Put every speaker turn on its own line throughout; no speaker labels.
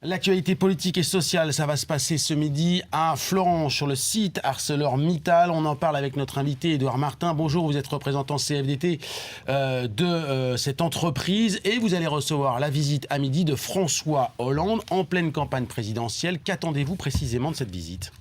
L'actualité politique et sociale, ça va se passer ce midi à Florange, sur le site ArcelorMittal. On en parle avec notre invité Édouard Martin. Bonjour, vous êtes représentant CFDT de cette entreprise et vous allez recevoir la visite à midi de François Hollande en pleine campagne présidentielle. Qu'attendez-vous précisément de cette visite ?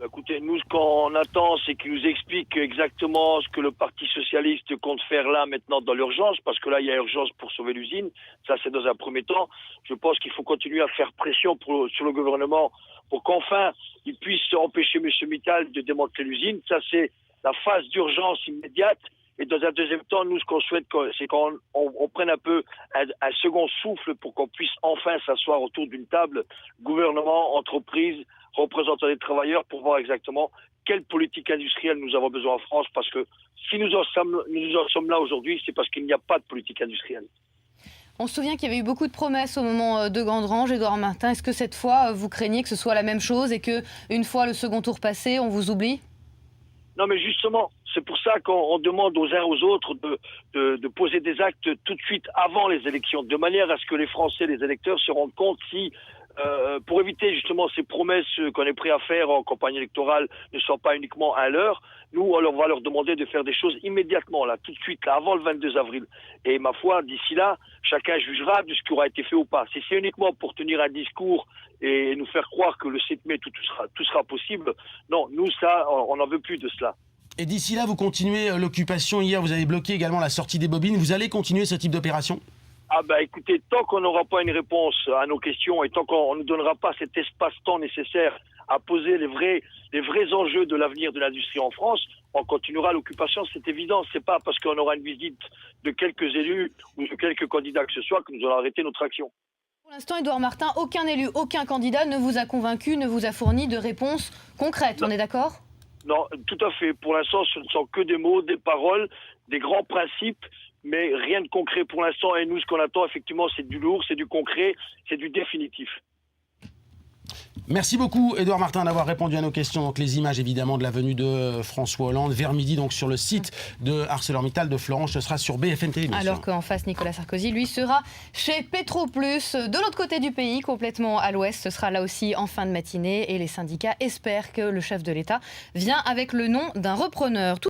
Écoutez, nous, ce qu'on attend, c'est qu'il nous explique exactement ce que le Parti socialiste compte faire là, maintenant, dans l'urgence, parce que là, il y a urgence pour sauver l'usine. Ça, c'est dans un premier temps. Je pense qu'il faut continuer à faire pression sur le gouvernement pour qu'enfin, il puisse empêcher M. Mittal de démanteler l'usine. Ça, c'est la phase d'urgence immédiate. Et dans un deuxième temps, nous, ce qu'on souhaite, c'est qu'on prenne un peu un second souffle pour qu'on puisse enfin s'asseoir autour d'une table, gouvernement, entreprise, représentants des travailleurs, pour voir exactement quelle politique industrielle nous avons besoin en France, parce que si nous en sommes là aujourd'hui, c'est parce qu'il n'y a pas de politique industrielle.
On se souvient qu'il y avait eu beaucoup de promesses au moment de Gandrange. Édouard Martin, est-ce que cette fois, vous craignez que ce soit la même chose et qu'une fois le second tour passé, on vous oublie ?
Non, mais justement, c'est pour ça qu'on demande aux uns aux autres de poser des actes tout de suite avant les élections, de manière à ce que les Français, les électeurs, se rendent compte si, pour éviter justement ces promesses qu'on est prêt à faire en campagne électorale, ne sont pas uniquement à l'heure, nous, on va leur demander de faire des choses immédiatement, là, tout de suite, là, avant le 22 avril. Et ma foi, d'ici là, chacun jugera de ce qui aura été fait ou pas. Si c'est uniquement pour tenir un discours et nous faire croire que le 7 mai, tout sera possible, non, nous, ça, on n'en veut plus de cela.
Et d'ici là, vous continuez l'occupation. Hier, vous avez bloqué également la sortie des bobines. Vous allez continuer ce type d'opération ?
Ah ben écoutez, tant qu'on n'aura pas une réponse à nos questions et tant qu'on ne nous donnera pas cet espace-temps nécessaire à poser les vrais enjeux de l'avenir de l'industrie en France, on continuera l'occupation, c'est évident. C'est pas parce qu'on aura une visite de quelques élus ou de quelques candidats que ce soit que nous allons arrêter notre action.
Pour l'instant, Édouard Martin, aucun élu, aucun candidat ne vous a convaincu, ne vous a fourni de réponses concrètes. On est d'accord ?
Non, tout à fait. Pour l'instant, ce ne sont que des mots, des paroles, des grands principes, mais rien de concret pour l'instant. Et nous, ce qu'on attend, effectivement, c'est du lourd, c'est du concret, c'est du définitif.
Merci beaucoup, Édouard Martin, d'avoir répondu à nos questions. Donc, les images, évidemment, de la venue de François Hollande vers midi, donc sur le site de ArcelorMittal de Florange. Ce sera sur BFM TV.
Alors qu'en face, Nicolas Sarkozy, lui, sera chez Petroplus, de l'autre côté du pays, complètement à l'ouest. Ce sera là aussi en fin de matinée. Et les syndicats espèrent que le chef de l'État vient avec le nom d'un repreneur.